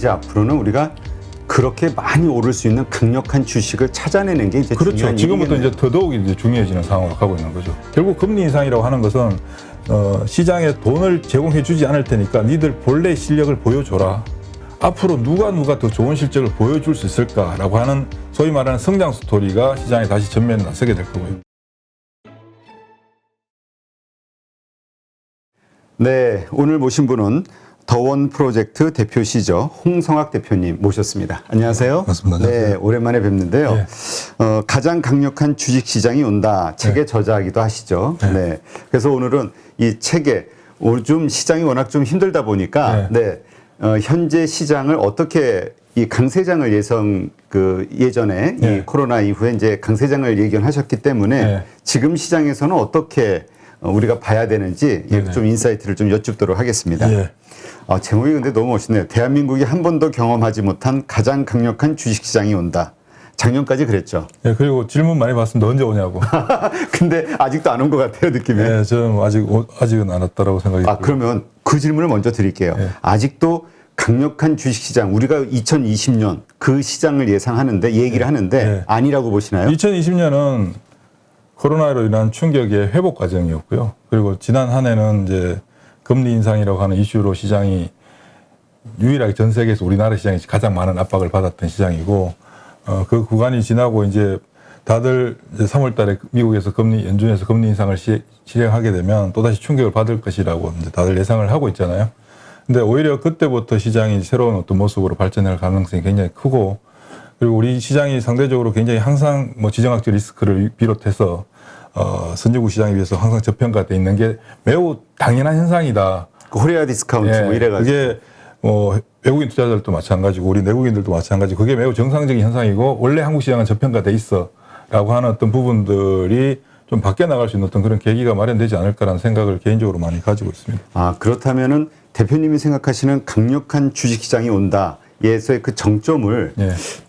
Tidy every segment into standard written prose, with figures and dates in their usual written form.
이제 앞으로는 우리가 그렇게 많이 오를 수 있는 강력한 주식을 찾아내는 게 이제 그렇죠. 중요한 지금부터 일이겠네요. 이제 더더욱 이제 중요해지는 상황으로 가고 있는 거죠. 결국 금리 인상이라고 하는 것은 시장에 돈을 제공해 주지 않을 테니까 니들 본래 실력을 보여줘라. 앞으로 누가 더 좋은 실적을 보여줄 수 있을까라고 하는 소위 말하는 성장 스토리가 시장에 다시 전면에 나서게 될 거고요. 네, 오늘 모신 분은 더원 프로젝트 대표시죠. 홍성학 대표님 모셨습니다. 안녕하세요. 반갑습니다. 네, 안녕하세요. 오랜만에 뵙는데요. 네. 가장 강력한 주식 시장이 온다. 책에 저자하기도 하시죠. 네. 네. 그래서 오늘은 이 책에 요즘 시장이 워낙 좀 힘들다 보니까 현재 시장을 어떻게 이 강세장을 예전에 이 코로나 이후에 이제 강세장을 예견하셨기 때문에 지금 시장에서는 어떻게 우리가 봐야 되는지 좀 인사이트를 좀 여쭙도록 하겠습니다. 제목이 근데 너무 멋있네요. 대한민국이 한 번도 경험하지 못한 가장 강력한 주식시장이 온다. 작년까지 그랬죠. 네, 그리고 질문 많이 받습니다. 언제 오냐고. 근데 아직도 안 온 것 같아요, 느낌이. 네, 저는 아직은 안 왔다라고 생각이 들고요. 그러면 그 질문을 먼저 드릴게요. 아직도 강력한 주식시장, 우리가 2020년 그 시장을 예상하는데, 얘기를 하는데 아니라고 보시나요? 2020년은 코로나로 인한 충격의 회복 과정이었고요. 그리고 지난 한 해는 이제 금리 인상이라고 하는 이슈로 시장이 유일하게 전 세계에서 우리나라 시장이 가장 많은 압박을 받았던 시장이고, 그 구간이 지나고 이제 다들 이제 3월 달에 미국에서 연준에서 금리 인상을 실행하게 되면 또다시 충격을 받을 것이라고 이제 다들 예상을 하고 있잖아요. 근데 오히려 그때부터 시장이 새로운 어떤 모습으로 발전할 가능성이 굉장히 크고, 그리고 우리 시장이 상대적으로 굉장히 항상 지정학적 리스크를 비롯해서 선진국 시장에 비해서 항상 저평가되어 있는 게 매우 당연한 현상이다. 코리아 디스카운트 이래가지고. 그게 외국인 투자자들도 마찬가지고 우리 내국인들도 마찬가지고 그게 매우 정상적인 현상이고 원래 한국 시장은 저평가돼 있어라고 하는 어떤 부분들이 좀 밖에 나갈 수 있는 어떤 그런 계기가 마련되지 않을까라는 생각을 개인적으로 많이 가지고 있습니다. 그렇다면은 대표님이 생각하시는 강력한 주식시장이 온다. 예서의 그 정점을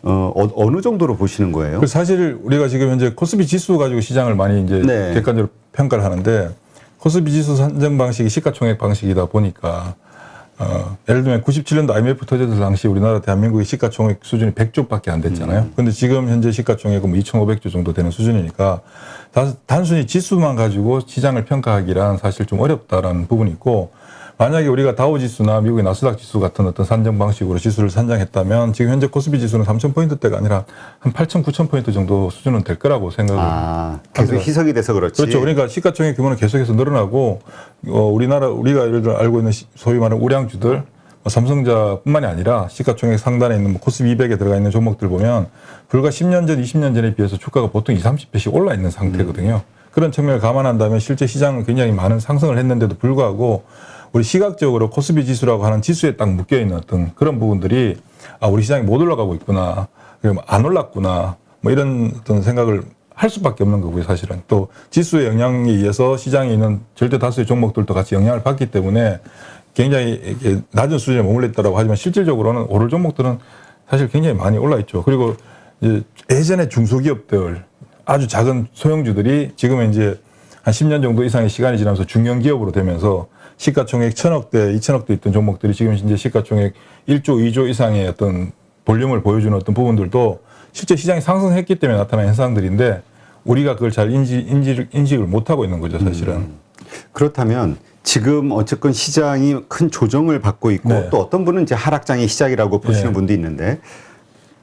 어느 정도로 보시는 거예요? 사실 우리가 지금 현재 코스피 지수 가지고 시장을 많이 이제 객관적으로 평가를 하는데 코스피 지수 산정 방식이 시가총액 방식이다 보니까 예를 들면 97년도 IMF 터졌을 당시 우리나라 대한민국의 시가총액 수준이 100조밖에 안 됐잖아요. 그런데 지금 현재 시가총액은 2,500조 정도 되는 수준이니까 단순히 지수만 가지고 시장을 평가하기란 사실 좀 어렵다라는 부분이 있고, 만약에 우리가 다우지수나 미국의 나스닥 지수 같은 어떤 산정 방식으로 지수를 산정했다면 지금 현재 코스피 지수는 3,000포인트대가 아니라 한 8,000, 9,000포인트 정도 수준은 될 거라고 생각을 계속 희석이 돼서 그렇지. 그렇죠. 그러니까 시가총액 규모는 계속해서 늘어나고 우리가 예를 들어 알고 있는 소위 말하는 우량주들 삼성자뿐만이 아니라 시가총액 상단에 있는 코스피 200에 들어가 있는 종목들 보면 불과 10년 전, 20년 전에 비해서 주가가 보통 20, 30배씩 올라 있는 상태거든요. 그런 측면을 감안한다면 실제 시장은 굉장히 많은 상승을 했는데도 불구하고 우리 시각적으로 코스피 지수라고 하는 지수에 딱 묶여있는 어떤 그런 부분들이 우리 시장이 못 올라가고 있구나, 그리고 안 올랐구나, 이런 어떤 생각을 할 수밖에 없는 거고요, 사실은. 또 지수의 영향에 의해서 시장에 있는 절대 다수의 종목들도 같이 영향을 받기 때문에 굉장히 이렇게 낮은 수준에 머물러 있다고 하지만 실질적으로는 오를 종목들은 사실 굉장히 많이 올라 있죠. 그리고 이제 예전에 중소기업들, 아주 작은 소형주들이 지금은 이제 한 10년 정도 이상의 시간이 지나면서 중견 기업으로 되면서 시가총액 1,000억대, 2,000억대 있던 종목들이 지금 이제 시가총액 1조, 2조 이상의 어떤 볼륨을 보여주는 어떤 부분들도 실제 시장이 상승했기 때문에 나타난 현상들인데 우리가 그걸 잘 인식을 못하고 있는 거죠, 사실은. 그렇다면 지금 어쨌건 시장이 큰 조정을 받고 있고 또 어떤 분은 이제 하락장의 시작이라고 보시는 분도 있는데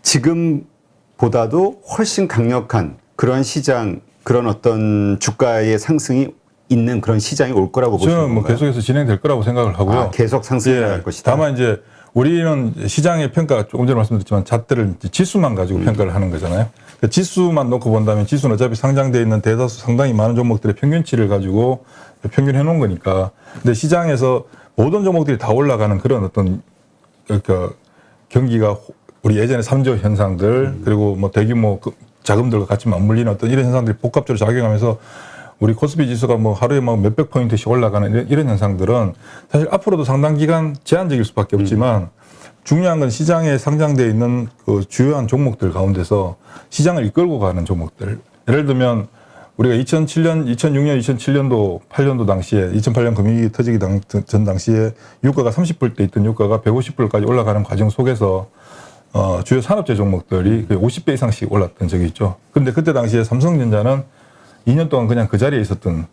지금보다도 훨씬 강력한 그런 시장, 그런 어떤 주가의 상승이 있는 그런 시장이 올 거라고 보시는 건가요? 저는 계속해서 진행될 거라고 생각을 하고요. 계속 상승해 나갈 것이다. 다만 이제 우리는 시장의 평가, 조금 전에 말씀드렸지만 잣대를 지수만 가지고 평가를 하는 거잖아요. 그러니까 지수만 놓고 본다면 지수는 어차피 상장되어 있는 대다수 상당히 많은 종목들의 평균치를 가지고 평균해 놓은 거니까. 근데 시장에서 모든 종목들이 다 올라가는 그런 어떤 그러니까 경기가 우리 예전에 3조 현상들 그리고 대규모 자금들과 같이 맞물리는 어떤 이런 현상들이 복합적으로 작용하면서 우리 코스피 지수가 하루에 몇백 포인트씩 올라가는 이런 현상들은 사실 앞으로도 상당 기간 제한적일 수밖에 없지만 중요한 건 시장에 상장되어 있는 그 주요한 종목들 가운데서 시장을 이끌고 가는 종목들. 예를 들면 우리가 2006년, 2007년도, 8년도 당시에 2008년 금융위기 터지기 전 당시에 유가가 30불대 있던 유가가 150불까지 올라가는 과정 속에서 주요 산업재 종목들이 50배 이상씩 올랐던 적이 있죠. 그런데 그때 당시에 삼성전자는 2년 동안 그냥 그 자리에 있었던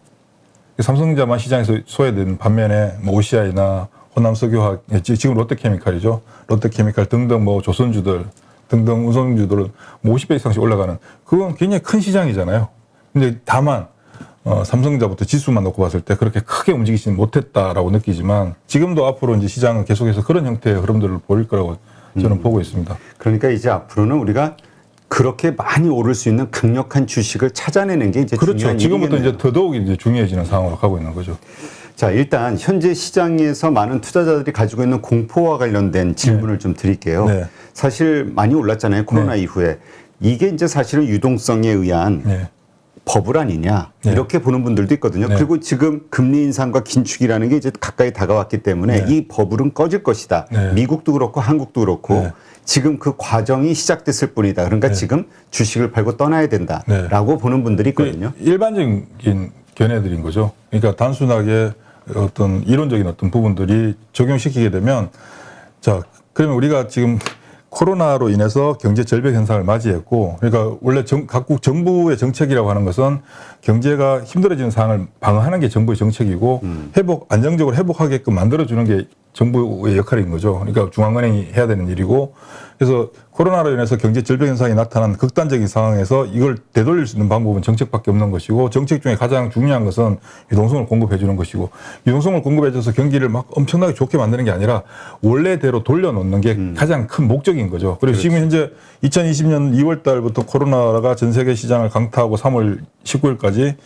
삼성전자만 시장에서 소외된 반면에 뭐 OCI나 호남석유화학, 지금 롯데케미칼이죠. 롯데케미칼 등등 뭐 조선주들 등등 운송주들은 뭐 50배 이상씩 올라가는 그건 굉장히 큰 시장이잖아요. 근데 다만 삼성전자부터 지수만 놓고 봤을 때 그렇게 크게 움직이지는 못했다라고 느끼지만 지금도 앞으로 이제 시장은 계속해서 그런 형태의 흐름들을 보일 거라고 저는 보고 있습니다. 그러니까 이제 앞으로는 우리가 그렇게 많이 오를 수 있는 강력한 주식을 찾아내는 게 이제 그렇죠. 중요한 지금부터 일이겠네요. 이제 더더욱 이제 중요해지는 상황으로 가고 있는 거죠. 자, 일단 현재 시장에서 많은 투자자들이 가지고 있는 공포와 관련된 질문을 좀 드릴게요. 네. 사실 많이 올랐잖아요. 코로나 이후에. 이게 이제 사실은 유동성에 의한 네. 버블 아니냐 네. 이렇게 보는 분들도 있거든요. 네. 그리고 지금 금리 인상과 긴축이라는 게 이제 가까이 다가왔기 때문에 네. 이 버블은 꺼질 것이다. 네. 미국도 그렇고 한국도 그렇고 네. 지금 그 과정이 시작됐을 뿐이다. 그러니까 네. 지금 주식을 팔고 떠나야 된다라고 네. 보는 분들이 있거든요. 일반적인 견해들인 거죠. 그러니까 단순하게 어떤 이론적인 어떤 부분들이 적용시키게 되면 자, 그러면 우리가 지금 코로나로 인해서 경제 절벽 현상을 맞이했고, 그러니까 원래 각국 정부의 정책이라고 하는 것은 경제가 힘들어지는 상황을 방어하는 게 정부의 정책이고, 안정적으로 회복하게끔 만들어주는 게 정부의 역할인 거죠. 그러니까 중앙은행이 해야 되는 일이고, 그래서 코로나로 인해서 경제 절벽 현상이 나타난 극단적인 상황에서 이걸 되돌릴 수 있는 방법은 정책밖에 없는 것이고, 정책 중에 가장 중요한 것은 유동성을 공급해 주는 것이고, 유동성을 공급해 줘서 경기를 막 엄청나게 좋게 만드는 게 아니라 원래대로 돌려놓는 게 가장 큰 목적인 거죠. 그리고 지금 현재 2020년 2월 달부터 코로나가 전 세계 시장을 강타하고 3월 19일까지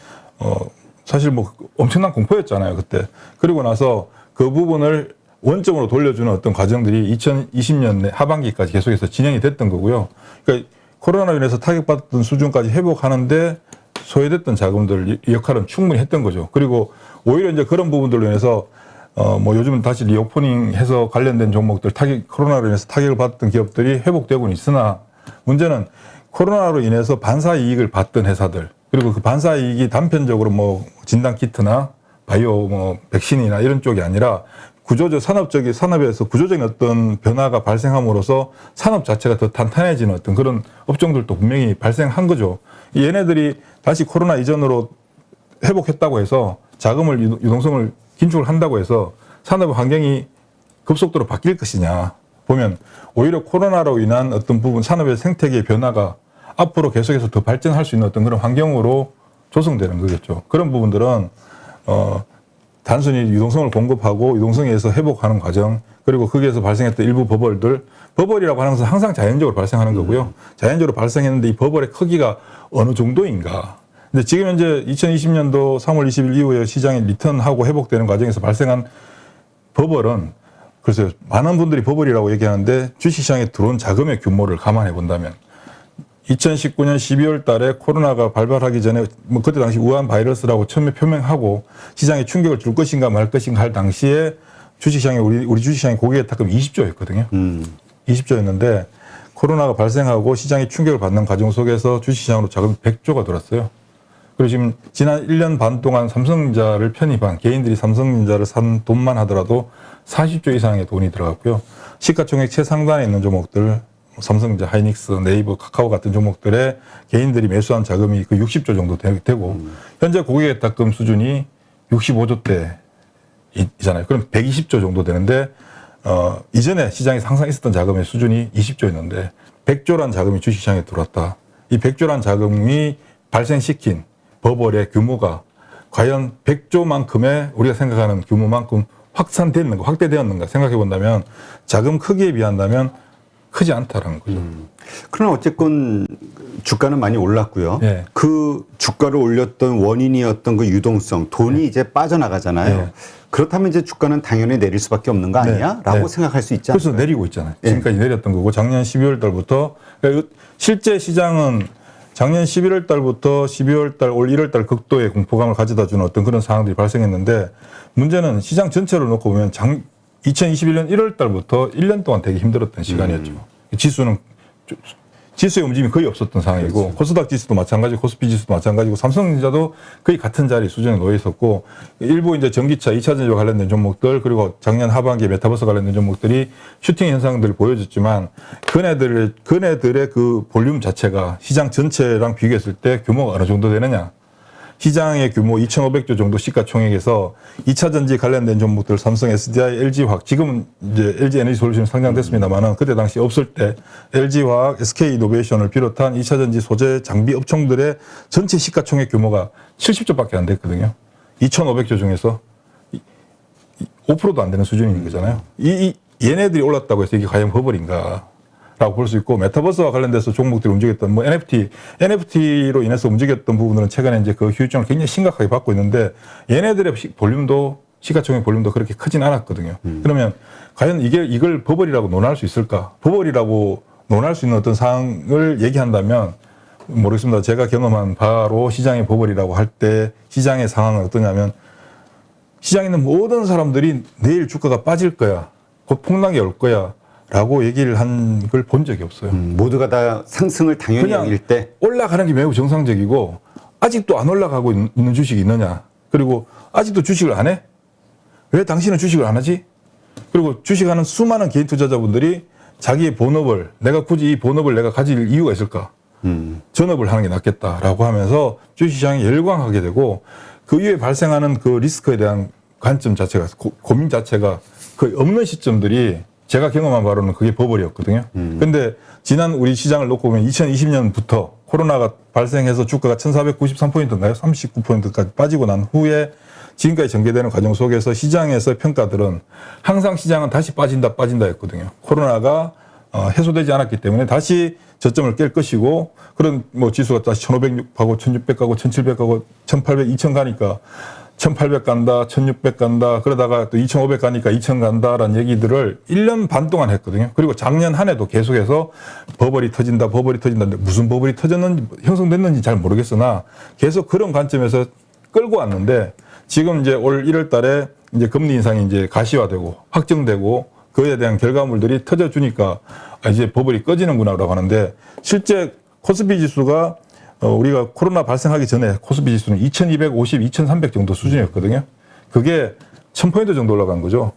사실 뭐 엄청난 공포였잖아요, 그때. 그리고 나서 그 부분을 원점으로 돌려주는 어떤 과정들이 2020년 하반기까지 계속해서 진행이 됐던 거고요. 그러니까 코로나로 인해서 타격받았던 수준까지 회복하는데 소외됐던 자금들 역할은 충분히 했던 거죠. 그리고 오히려 이제 그런 부분들로 인해서 뭐 요즘은 다시 리오프닝해서 관련된 종목들 코로나로 인해서 타격을 받았던 기업들이 회복되고는 있으나 문제는 코로나로 인해서 반사 이익을 받던 회사들 그리고 그 반사 이익이 단편적으로 뭐 진단 키트나 바이오 뭐 백신이나 이런 쪽이 아니라 산업에서 구조적인 어떤 변화가 발생함으로써 산업 자체가 더 탄탄해지는 어떤 그런 업종들도 분명히 발생한 거죠. 얘네들이 다시 코로나 이전으로 회복했다고 해서 자금을 유동성을 긴축을 한다고 해서 산업 환경이 급속도로 바뀔 것이냐 보면 오히려 코로나로 인한 어떤 부분 산업의 생태계의 변화가 앞으로 계속해서 더 발전할 수 있는 어떤 그런 환경으로 조성되는 거겠죠. 그런 부분들은 단순히 유동성을 공급하고 유동성에 의해서 회복하는 과정 그리고 거기에서 발생했던 일부 버블이라고 하는 것은 항상 자연적으로 발생하는 거고요. 자연적으로 발생했는데 이 버블의 크기가 어느 정도인가. 근데 지금 현재 2020년도 3월 20일 이후에 시장이 리턴하고 회복되는 과정에서 발생한 버블은 글쎄요. 많은 분들이 버블이라고 얘기하는데 주식시장에 들어온 자금의 규모를 감안해 본다면 2019년 12월 달에 코로나가 발발하기 전에 뭐 그때 당시 우한 바이러스라고 처음에 표명하고 시장에 충격을 줄 것인가 말 것인가 할 당시에 주식시장에 우리 주식시장의 고객의 탁금 20조였거든요. 20조였는데 코로나가 발생하고 시장이 충격을 받는 과정 속에서 주식시장으로 자금이 100조가 들었어요. 그리고 지금 지난 1년 반 동안 삼성전자를 편입한 개인들이 삼성전자를 산 돈만 하더라도 40조 이상의 돈이 들어갔고요. 시가총액 최상단에 있는 종목들 삼성전자, 하이닉스, 네이버, 카카오 같은 종목들에 개인들이 매수한 자금이 그 60조 정도 되고 현재 고객의 탁금 수준이 65조대이잖아요. 그럼 120조 정도 되는데 이전에 시장에서 항상 있었던 자금의 수준이 20조였는데 100조란 자금이 주식시장에 들어왔다. 이 100조란 자금이 발생시킨 버블의 규모가 과연 100조만큼의 우리가 생각하는 규모만큼 확대되었는가 생각해 본다면 자금 크기에 비한다면 크지 않다라는 거죠. 그러나 어쨌건 주가는 많이 올랐고요. 네. 그 주가를 올렸던 원인이었던 그 유동성, 돈이 이제 빠져나가잖아요. 네. 그렇다면 이제 주가는 당연히 내릴 수밖에 없는 거 아니야? 라고 생각할 수 있지 않을까요? 그래서 내리고 있잖아요. 지금까지 내렸던 거고 작년 12월 달부터 그러니까 실제 시장은 작년 11월 달부터 12월 달, 올 1월 달 극도의 공포감을 가져다 주는 어떤 그런 상황들이 발생했는데 문제는 시장 전체를 놓고 보면 2021년 1월 달부터 1년 동안 되게 힘들었던 시간이었죠. 지수는 지수의 움직임이 거의 없었던 상황이고 그렇죠. 코스닥 지수도 마찬가지고 코스피 지수도 마찬가지고 삼성전자도 거의 같은 자리 수준에 놓여 있었고 일부 이제 전기차, 2차 전지와 관련된 종목들 그리고 작년 하반기에 메타버스 관련된 종목들이 슈팅 현상들을 보여줬지만 그네들의 그 볼륨 자체가 시장 전체랑 비교했을 때 규모가 어느 정도 되느냐. 시장의 규모 2,500조 정도 시가총액에서 2차 전지 관련된 종목들 삼성, SDI, LG화학 지금은 이제 LG 에너지 솔루션 상장됐습니다만은 그때 당시 없을 때 LG화학, SK이노베이션을 비롯한 2차 전지 소재 장비 업종들의 전체 시가총액 규모가 70조밖에 안 됐거든요. 2,500조 중에서 5%도 안 되는 수준인 거잖아요. 얘네들이 올랐다고 해서 이게 과연 버블인가? 라고 볼 수 있고 메타버스와 관련돼서 종목들이 움직였던 뭐 NFT로 인해서 움직였던 부분들은 최근에 이제 그 휴증을 굉장히 심각하게 받고 있는데 얘네들의 볼륨도 시가총액 볼륨도 그렇게 크진 않았거든요. 그러면 과연 이걸 버블이라고 논할 수 있을까? 버블이라고 논할 수 있는 어떤 사항을 얘기한다면 모르겠습니다. 제가 경험한 바로 시장의 버블이라고 할 때 시장의 상황은 어떠냐면 시장에 있는 모든 사람들이 내일 주가가 빠질 거야. 곧 폭락이 올 거야. 라고 얘기를 한 걸 본 적이 없어요. 모두가 다 상승을 당연히 여길 때 올라가는 게 매우 정상적이고 아직도 안 올라가고 있는 주식이 있느냐. 그리고 아직도 주식을 안 해? 왜 당신은 주식을 안 하지? 그리고 주식하는 수많은 개인 투자자분들이 자기의 본업을 내가 굳이 이 본업을 내가 가질 이유가 있을까? 전업을 하는 게 낫겠다라고 하면서 주식시장이 열광하게 되고 그 이후에 발생하는 그 리스크에 대한 관점 자체가 고민 자체가 거의 없는 시점들이 제가 경험한 바로는 그게 버블이었거든요. 근데 지난 우리 시장을 놓고 보면 2020년부터 코로나가 발생해서 주가가 1493포인트인가요? 39포인트까지 빠지고 난 후에 지금까지 전개되는 과정 속에서 시장에서 평가들은 항상 시장은 다시 빠진다 했거든요. 코로나가 해소되지 않았기 때문에 다시 저점을 깰 것이고 그런 뭐 지수가 다시 1500 가고 1600 가고 1700 가고 1800, 2000 가니까 1800 간다, 1600 간다, 그러다가 또 2500 가니까 2000 간다라는 얘기들을 1년 반 동안 했거든요. 그리고 작년 한 해도 계속해서 버블이 터진다. 근데 무슨 버블이 터졌는지, 형성됐는지 잘 모르겠으나 계속 그런 관점에서 끌고 왔는데 지금 이제 올 1월 달에 이제 금리 인상이 이제 가시화되고 확정되고 그에 대한 결과물들이 터져주니까 이제 버블이 꺼지는구나라고 하는데 실제 코스피 지수가 우리가 코로나 발생하기 전에 코스피 지수는 2250, 2300 정도 수준이었거든요. 그게 1000포인트 정도 올라간 거죠.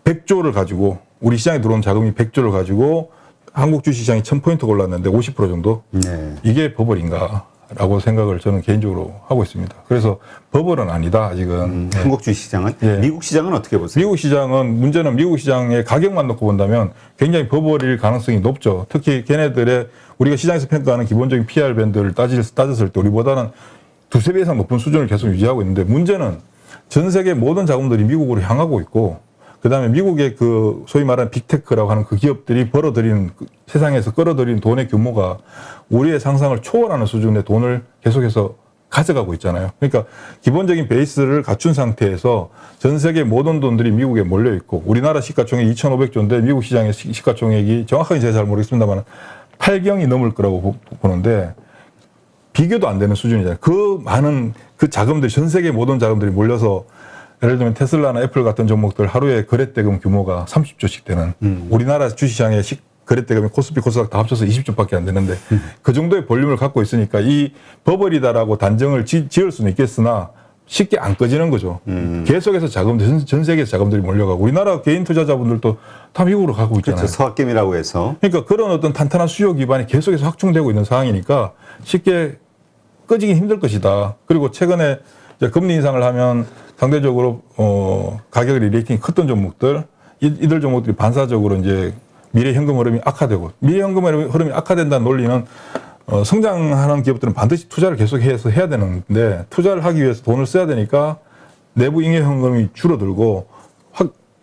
100조를 가지고 우리 시장에 들어온 자금이 100조를 가지고 한국 주식시장이 1000포인트가 올랐는데 50% 정도? 네. 이게 버블인가? 라고 생각을 저는 개인적으로 하고 있습니다. 그래서 버블은 아니다, 아직은. 네. 한국 주식시장은? 예. 미국 시장은 어떻게 보세요? 미국 시장은, 문제는 미국 시장의 가격만 놓고 본다면 굉장히 버블일 가능성이 높죠. 특히 걔네들의 우리가 시장에서 평가하는 기본적인 PR 밴드를 따졌을 때 우리보다는 두세 배 이상 높은 수준을 계속 유지하고 있는데 문제는 전 세계 모든 자금들이 미국으로 향하고 있고 그다음에 미국의 그 소위 말하는 빅테크라고 하는 그 기업들이 벌어들이는 세상에서 끌어들이는 돈의 규모가 우리의 상상을 초월하는 수준의 돈을 계속해서 가져가고 있잖아요. 그러니까 기본적인 베이스를 갖춘 상태에서 전 세계 모든 돈들이 미국에 몰려 있고 우리나라 시가총액 2,500조인데 미국 시장의 시가총액이 정확하게 제가 잘 모르겠습니다만 8경이 넘을 거라고 보는데 비교도 안 되는 수준이잖아요. 그 많은 그 자금들, 전 세계 모든 자금들이 몰려서 예를 들면 테슬라나 애플 같은 종목들 하루에 거래대금 규모가 30조씩 되는 우리나라 주식시장의 거래대금이 코스피, 코스닥 다 합쳐서 20조밖에 안 되는데 그 정도의 볼륨을 갖고 있으니까 이 버블이다라고 단정을 지을 수는 있겠으나 쉽게 안 꺼지는 거죠. 계속해서 자금들, 전 세계에서 자금들이 몰려가고 우리나라 개인 투자자분들도 다 미국으로 가고 있잖아요. 그렇죠. 서학개미라고 해서. 그러니까 그런 어떤 탄탄한 수요 기반이 계속해서 확충되고 있는 상황이니까 쉽게 꺼지기 힘들 것이다. 그리고 최근에 이제 금리 인상을 하면 상대적으로 가격 리레이팅이 컸던 종목들 이들 종목들이 반사적으로 이제 미래 현금 흐름이 악화되고 미래 현금 흐름이 악화된다는 논리는 성장하는 기업들은 반드시 투자를 계속해서 해야 되는데 투자를 하기 위해서 돈을 써야 되니까 내부 잉여 현금이 줄어들고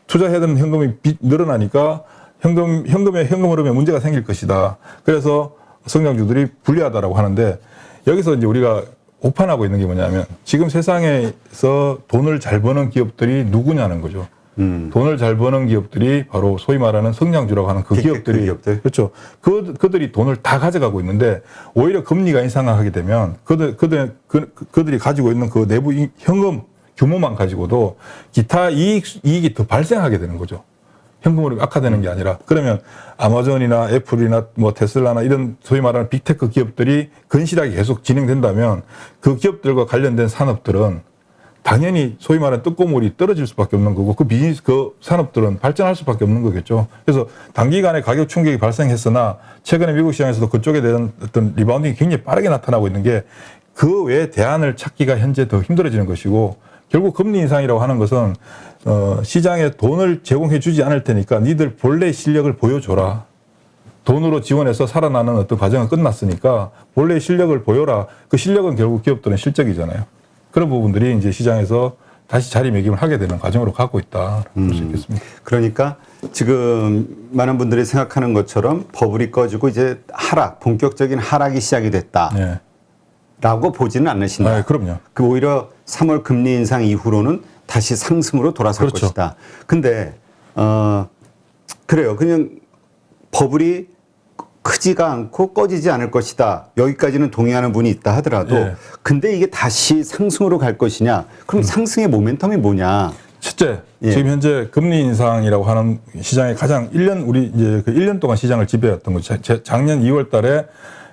투자해야 되는 현금이 늘어나니까 현금 흐름에 문제가 생길 것이다. 그래서 성장주들이 불리하다라고 하는데 여기서 이제 우리가 오판하고 있는 게 뭐냐면 지금 세상에서 돈을 잘 버는 기업들이 누구냐는 거죠. 돈을 잘 버는 기업들이 바로 소위 말하는 성장주라고 하는 그 기업들이 그렇죠. 그들이 돈을 다 가져가고 있는데 오히려 금리가 인상하게 되면 그들이 가지고 있는 그 내부 현금 규모만 가지고도 기타 이익이 더 발생하게 되는 거죠. 현금으로 악화되는 게 아니라 그러면 아마존이나 애플이나 뭐 테슬라나 이런 소위 말하는 빅테크 기업들이 건실하게 계속 진행된다면 그 기업들과 관련된 산업들은 당연히 소위 말하는 떡고물이 떨어질 수밖에 없는 거고 그 비즈니스 그 산업들은 발전할 수밖에 없는 거겠죠. 그래서 단기간에 가격 충격이 발생했으나 최근에 미국 시장에서도 그쪽에 대한 어떤 리바운딩이 굉장히 빠르게 나타나고 있는 게 그 외에 대안을 찾기가 현재 더 힘들어지는 것이고 결국 금리 인상이라고 하는 것은 시장에 돈을 제공해 주지 않을 테니까 니들 본래 실력을 보여줘라. 돈으로 지원해서 살아나는 어떤 과정은 끝났으니까 본래 실력을 보여라. 그 실력은 결국 기업들은 실적이잖아요. 그런 부분들이 이제 시장에서 다시 자리매김을 하게 되는 과정으로 가고 있다. 볼 수 있겠습니다. 그러니까 지금 많은 분들이 생각하는 것처럼 버블이 꺼지고 이제 본격적인 하락이 시작이 됐다. 네. 라고 보지는 않으신다. 아, 그럼요. 그 오히려 3월 금리 인상 이후로는 다시 상승으로 돌아설 그렇죠. 것이다. 근데 그래요. 그냥 버블이 크지가 않고 꺼지지 않을 것이다. 여기까지는 동의하는 분이 있다 하더라도 예. 근데 이게 다시 상승으로 갈 것이냐? 그럼 상승의 모멘텀이 뭐냐? 첫째, 예. 지금 현재 금리 인상이라고 하는 시장의 가장 우리 이제 그 1년 동안 시장을 지배했던 거죠. 작년 2월 달에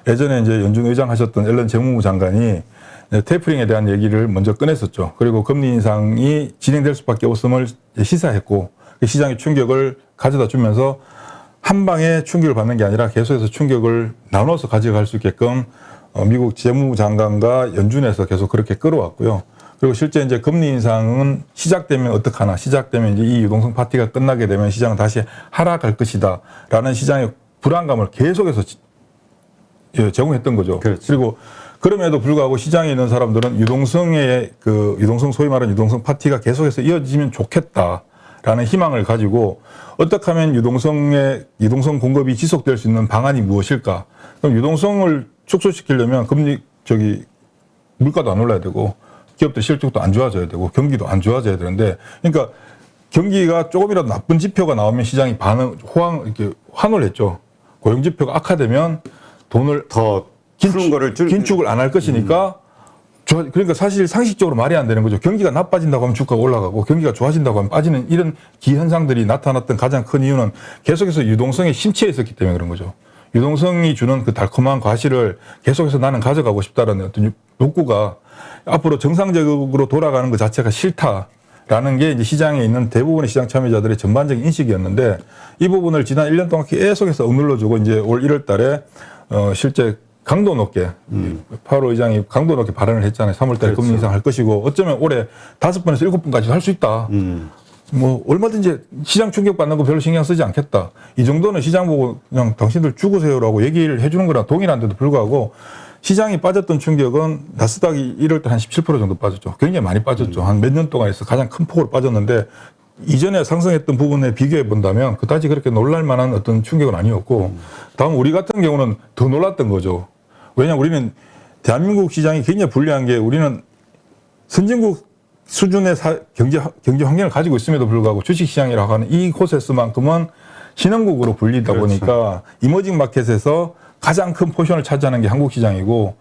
예전에 이제 연준 의장 하셨던 앨런 재무부 장관이 테이퍼링에 대한 얘기를 먼저 꺼냈었죠. 그리고 금리 인상이 진행될 수밖에 없음을 시사했고 그 시장의 충격을 가져다 주면서 한 방에 충격을 받는 게 아니라 계속해서 충격을 나눠서 가져갈 수 있게끔 미국 재무부 장관과 연준에서 계속 그렇게 끌어왔고요. 그리고 실제 이제 금리 인상은 시작되면 어떡하나, 시작되면 이제 이 유동성 파티가 끝나게 되면 시장은 다시 하락할 것이다라는 시장의 불안감을 계속해서 제공했던 거죠. 그렇죠. 그리고 그럼에도 불구하고 시장에 있는 사람들은 유동성 소위 말하는 유동성 파티가 계속해서 이어지면 좋겠다라는 희망을 가지고 어떻게 하면 유동성 공급이 지속될 수 있는 방안이 무엇일까? 그럼 유동성을 축소시키려면 물가도 안 올라야 되고 기업들 실적도 안 좋아져야 되고 경기도 안 좋아져야 되는데 그러니까 경기가 조금이라도 나쁜 지표가 나오면 시장이 이렇게 환호를 했죠. 고용 지표가 악화되면 돈을 더 긴축을 안 할 것이니까 그러니까 사실 상식적으로 말이 안 되는 거죠. 경기가 나빠진다고 하면 주가가 올라가고 경기가 좋아진다고 하면 빠지는 이런 기현상들이 나타났던 가장 큰 이유는 계속해서 유동성에 심취해 있었기 때문에 그런 거죠. 유동성이 주는 그 달콤한 과실을 계속해서 나는 가져가고 싶다라는 어떤 욕구가 앞으로 정상적으로 돌아가는 것 자체가 싫다라는 게 이제 시장에 있는 대부분의 시장 참여자들의 전반적인 인식이었는데 이 부분을 지난 1년 동안 계속해서 억눌러주고 이제 올 1월 달에 실제 강도 높게 파월 의장이 강도 높게 발언을 했잖아요. 3월 달에 그렇죠. 금리 인상할 것이고 어쩌면 올해 5번에서 7번까지 할 수 있다. 뭐 얼마든지 시장 충격 받는 거 별로 신경 쓰지 않겠다. 이 정도는 시장 보고 그냥 당신들 죽으세요라고 얘기를 해주는 거랑 동일한데도 불구하고 시장이 빠졌던 충격은 나스닥이 1월 달 한 17% 정도 빠졌죠. 굉장히 많이 빠졌죠. 한 몇 년 동안 해서 가장 큰 폭으로 빠졌는데 이전에 상승했던 부분에 비교해 본다면 그다지 그렇게 놀랄 만한 어떤 충격은 아니었고 다음 우리 같은 경우는 더 놀랐던 거죠. 왜냐하면 우리는 대한민국 시장이 굉장히 불리한 게 우리는 선진국 수준의 경제 환경을 가지고 있음에도 불구하고 주식시장이라고 하는 이곳에서만큼은 신흥국으로 불리다 그렇죠. 보니까 이머징 마켓에서 가장 큰 포션을 차지하는 게 한국 시장이고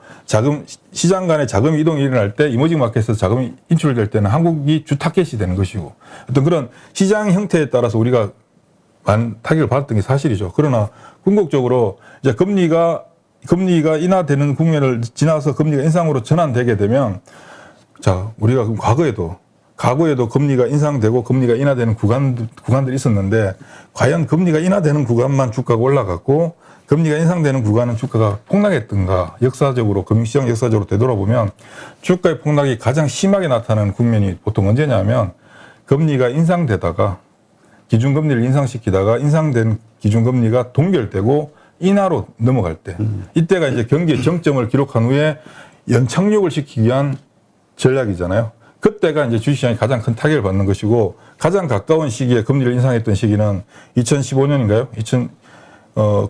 시장 간의 자금 이동이 일어날 때 이머징 마켓에서 자금이 인출될 때는 한국이 주타켓이 되는 것이고 어떤 그런 시장 형태에 따라서 우리가 많은 타격을 받았던 게 사실이죠. 그러나 궁극적으로 이제 금리가 인하되는 국면을 지나서 금리가 인상으로 전환되게 되면 자, 우리가 그럼 과거에도 금리가 인상되고 금리가 인하되는 구간들이 있었는데 과연 금리가 인하되는 구간만 주가가 올라갔고 금리가 인상되는 구간은 주가가 폭락했던가 역사적으로 금융시장 역사적으로 되돌아보면 주가의 폭락이 가장 심하게 나타나는 국면이 보통 언제냐면 금리가 인상되다가 기준금리를 인상시키다가 인상된 기준금리가 동결되고 인하로 넘어갈 때 이때가 이제 경기의 정점을 기록한 후에 연착륙을 시키기 위한 전략이잖아요. 그때가 이제 주식시장이 가장 큰 타격을 받는 것이고 가장 가까운 시기에 금리를 인상했던 시기는 2015년인가요?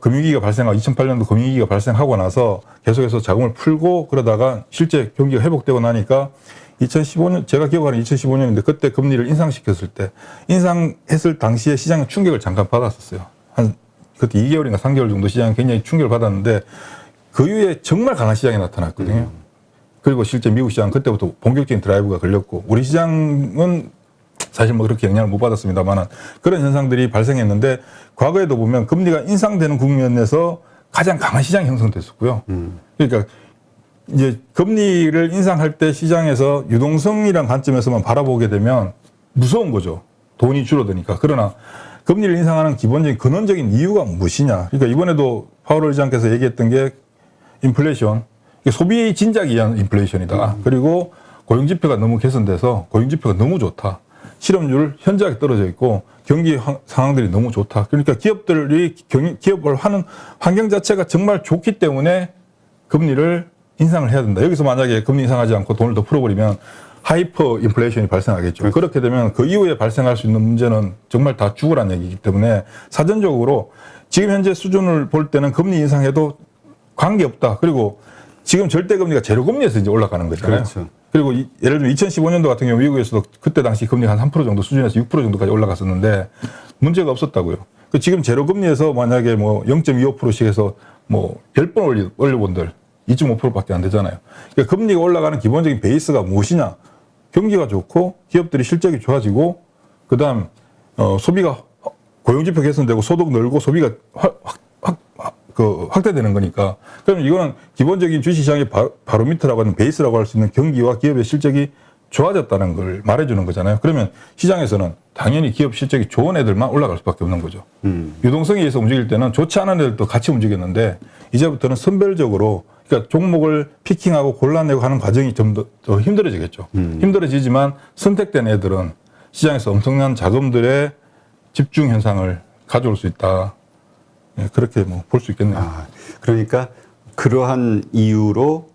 금융위기가 발생하고 2008년도 금융위기가 발생하고 나서 계속해서 자금을 풀고 그러다가 실제 경기가 회복되고 나니까 2015년 제가 기억하는 2015년인데 그때 금리를 인상시켰을 때 인상했을 당시에 시장의 충격을 잠깐 받았었어요. 한 그때 2개월인가 3개월 정도 시장이 굉장히 충격을 받았는데 그 이후에 정말 강한 시장이 나타났거든요. 그리고 실제 미국 시장은 그때부터 본격적인 드라이브가 걸렸고 우리 시장은 사실 뭐 그렇게 영향을 못 받았습니다만은 그런 현상들이 발생했는데 과거에도 보면 금리가 인상되는 국면에서 가장 강한 시장이 형성됐었고요. 그러니까 이제 금리를 인상할 때 시장에서 유동성이란 관점에서만 바라보게 되면 무서운 거죠. 돈이 줄어드니까. 그러나 금리를 인상하는 기본적인 근원적인 이유가 무엇이냐. 그러니까 이번에도 파월 의장께서 얘기했던 게 인플레이션. 소비 진작에 의한 인플레이션이다. 그리고 고용지표가 너무 개선돼서 고용지표가 너무 좋다. 실업률 현저하게 떨어져 있고 경기 상황들이 너무 좋다. 그러니까 기업들이 기업을 하는 환경 자체가 정말 좋기 때문에 금리를 인상을 해야 된다. 여기서 만약에 금리 인상하지 않고 돈을 더 풀어버리면 하이퍼 인플레이션이 발생하겠죠. 그렇죠. 그렇게 되면 그 이후에 발생할 수 있는 문제는 정말 다 죽으란 얘기이기 때문에 사전적으로 지금 현재 수준을 볼 때는 금리 인상해도 관계없다. 그리고 지금 절대금리가 제로금리에서 이제 올라가는 거잖아요. 그렇죠. 그리고 예를 들면 2015년도 같은 경우 미국에서도 그때 당시 금리가 한 3% 정도 수준에서 6% 정도까지 올라갔었는데 문제가 없었다고요. 지금 제로금리에서 만약에 뭐 0.25%씩 해서 뭐 10번 올려본들 2.5%밖에 안 되잖아요. 그러니까 금리가 올라가는 기본적인 베이스가 무엇이냐? 경기가 좋고 기업들이 실적이 좋아지고 그다음 소비가 고용지표 개선되고 소득 늘고 소비가 확대되는 거니까. 그러면 이거는 기본적인 주식시장의 바로미터라고 하는 베이스라고 할 수 있는 경기와 기업의 실적이 좋아졌다는 걸 말해주는 거잖아요. 그러면 시장에서는 당연히 기업 실적이 좋은 애들만 올라갈 수밖에 없는 거죠. 유동성에 의해서 움직일 때는 좋지 않은 애들도 같이 움직였는데 이제부터는 선별적으로 그러니까 종목을 피킹하고 골라내고 하는 과정이 좀 더 힘들어지겠죠. 힘들어지지만 선택된 애들은 시장에서 엄청난 자금들의 집중 현상을 가져올 수 있다. 그렇게 뭐 볼 수 있겠네요. 그러니까 그러한 이유로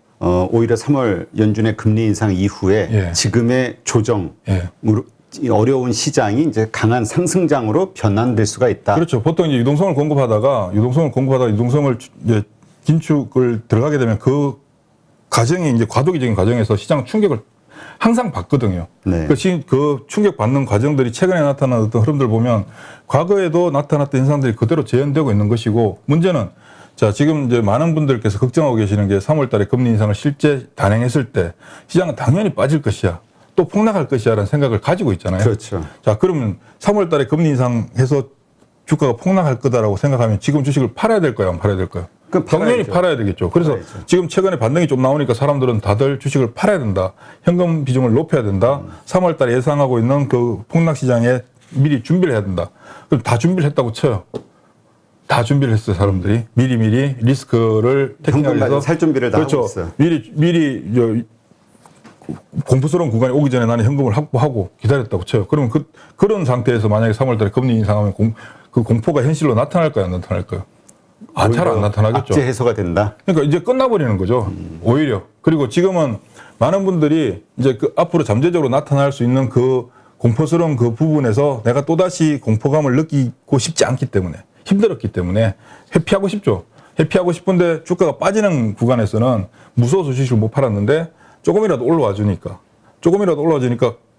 오히려 3월 연준의 금리 인상 이후에 지금의 조정으로 어려운 시장이 이제 강한 상승장으로 변환될 수가 있다. 그렇죠. 보통 이제 유동성을 공급하다가 유동성을 이제 긴축을 들어가게 되면 그 과정이 이제 과도기적인 과정에서 시장 충격을 항상 받거든요. 네. 그 충격 받는 과정들이 최근에 나타난 어떤 흐름들 보면 과거에도 나타났던 현상들이 그대로 재현되고 있는 것이고 문제는 자, 지금 이제 많은 분들께서 걱정하고 계시는 게 3월 달에 금리 인상을 실제 단행했을 때 시장은 당연히 빠질 것이야. 또 폭락할 것이야 라는 생각을 가지고 있잖아요. 그렇죠. 자, 그러면 3월 달에 금리 인상해서 주가가 폭락할 거다라고 생각하면 지금 주식을 팔아야 될 거야, 안 팔아야 될 거야? 당연히 팔아야 되겠죠. 그래서 지금 최근에 반등이 좀 나오니까 사람들은 다들 주식을 팔아야 된다. 현금 비중을 높여야 된다. 3월 달에 예상하고 있는 그 폭락 시장에 미리 준비를 해야 된다. 그럼 다 준비를 했다고 쳐요. 다 준비를 했어요, 사람들이. 미리 리스크를 현금 가지고 살 준비를 다 그렇죠. 하고 있어요. 미리 공포스러운 구간이 오기 전에 나는 현금을 확보하고 기다렸다고 쳐요. 그러면 그런 상태에서 만약에 3월 달에 금리 인상하면 그 공포가 현실로 나타날까요, 안 나타날까요? 잘 안 나타나겠죠. 악재 해소가 된다. 그러니까 이제 끝나버리는 거죠. 오히려. 그리고 지금은 많은 분들이 이제 그 앞으로 잠재적으로 나타날 수 있는 그 공포스러운 그 부분에서 내가 또다시 공포감을 느끼고 싶지 않기 때문에 힘들었기 때문에 회피하고 싶죠. 회피하고 싶은데 주가가 빠지는 구간에서는 무서워서 주식을 못 팔았는데 조금이라도 올라와 주니까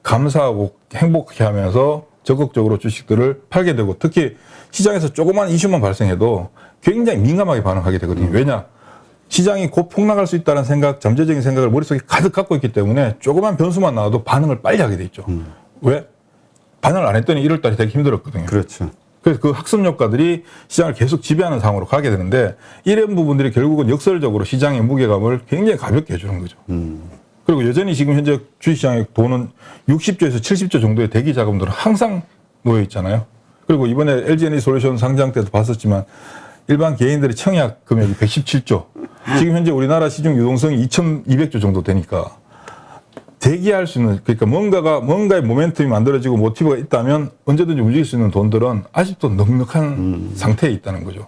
감사하고 행복해 하면서 적극적으로 주식들을 팔게 되고 특히 시장에서 조그만 이슈만 발생해도 굉장히 민감하게 반응하게 되거든요. 왜냐? 시장이 곧 폭락할 수 있다는 생각, 잠재적인 생각을 머릿속에 가득 갖고 있기 때문에 조그만 변수만 나와도 반응을 빨리 하게 돼 있죠. 왜? 반응을 안 했더니 1월 달에 되게 힘들었거든요. 그렇죠. 그래서 그 학습 효과들이 시장을 계속 지배하는 상황으로 가게 되는데 이런 부분들이 결국은 역설적으로 시장의 무게감을 굉장히 가볍게 해주는 거죠. 그리고 여전히 지금 현재 주식시장에 돈은 60조에서 70조 정도의 대기 자금들은 항상 놓여 있잖아요. 그리고 이번에 LG에너지솔루션 상장 때도 봤었지만 일반 개인들의 청약 금액이 117조. 지금 현재 우리나라 시중 유동성이 2,200조 정도 되니까 대기할 수 있는 그러니까 뭔가의 모멘텀이 만들어지고 모티브가 있다면 언제든지 움직일 수 있는 돈들은 아직도 넉넉한 상태에 있다는 거죠.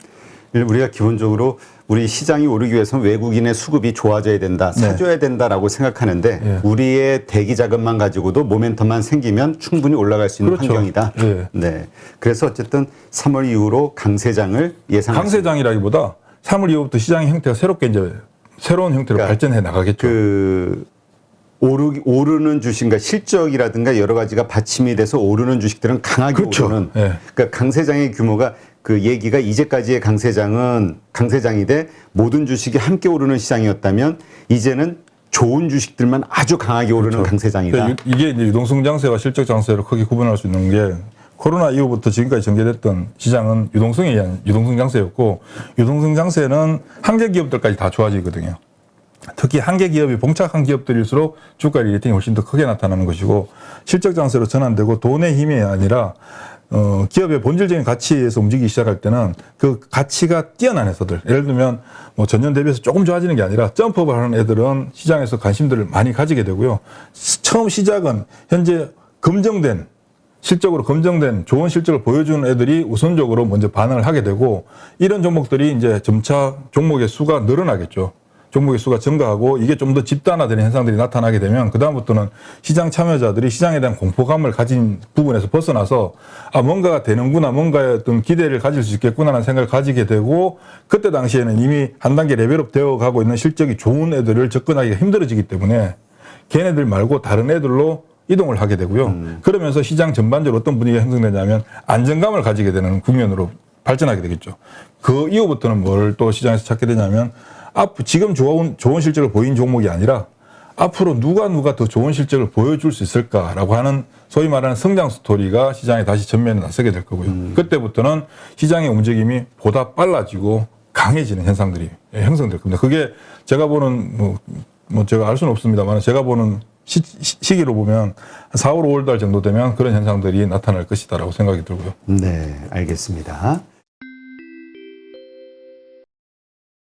우리가 기본적으로 우리 시장이 오르기 위해서는 외국인의 수급이 좋아져야 된다, 사줘야 된다라고 생각하는데 우리의 대기 자금만 가지고도 모멘텀만 생기면 충분히 올라갈 수 있는 환경이다. 네. 그래서 어쨌든 3월 이후로 강세장을 예상합니다. 강세장이라기보다 3월 이후부터 시장의 형태가 새로운 형태로 발전해 나가겠죠. 오르는 주식과 실적이라든가 여러 가지가 받침이 돼서 오르는 주식들은 강하게 오르는. 그러니까 강세장의 규모가 그 얘기가 이제까지의 강세장이 돼 모든 주식이 함께 오르는 시장이었다면 이제는 좋은 주식들만 아주 강하게 오르는 강세장이다. 그러니까 이게 이제 유동성 장세와 실적 장세로 크게 구분할 수 있는 게 코로나 이후부터 지금까지 전개됐던 시장은 유동성에 의한 유동성 장세였고 유동성 장세는 한계 기업들까지 다 좋아지거든요. 특히 한계 기업이 봉착한 기업들일수록 주가 리레이팅이 훨씬 더 크게 나타나는 것이고 실적 장세로 전환되고 돈의 힘이 아니라 기업의 본질적인 가치에 의해서 움직이기 시작할 때는 그 가치가 뛰어난 회사들 예를 들면 뭐 전년 대비해서 조금 좋아지는 게 아니라 점프업을 하는 애들은 시장에서 관심들을 많이 가지게 되고요. 처음 시작은 현재 검증된 실적으로 검증된 좋은 실적을 보여주는 애들이 우선적으로 먼저 반응을 하게 되고 이런 종목들이 이제 점차 종목의 수가 늘어나겠죠. 종목의 수가 증가하고 이게 좀 더 집단화되는 현상들이 나타나게 되면 그다음부터는 시장 참여자들이 시장에 대한 공포감을 가진 부분에서 벗어나서 아 뭔가가 되는구나 뭔가의 어떤 기대를 가질 수 있겠구나라는 생각을 가지게 되고 그때 당시에는 이미 한 단계 레벨업 되어 가고 있는 실적이 좋은 애들을 접근하기가 힘들어지기 때문에 걔네들 말고 다른 애들로 이동을 하게 되고요. 그러면서 시장 전반적으로 어떤 분위기가 형성되냐면 안정감을 가지게 되는 국면으로 발전하게 되겠죠. 그 이후부터는 뭘 또 시장에서 찾게 되냐면 지금 좋은 실적을 보인 종목이 아니라 앞으로 누가 더 좋은 실적을 보여줄 수 있을까라고 하는 소위 말하는 성장 스토리가 시장에 다시 전면에 나서게 될 거고요. 그때부터는 시장의 움직임이 보다 빨라지고 강해지는 현상들이 형성될 겁니다. 그게 제가 보는 뭐 제가 알 수는 없습니다만 제가 보는 시기로 보면 4월, 5월 달 정도 되면 그런 현상들이 나타날 것이다라고 생각이 들고요. 네, 알겠습니다.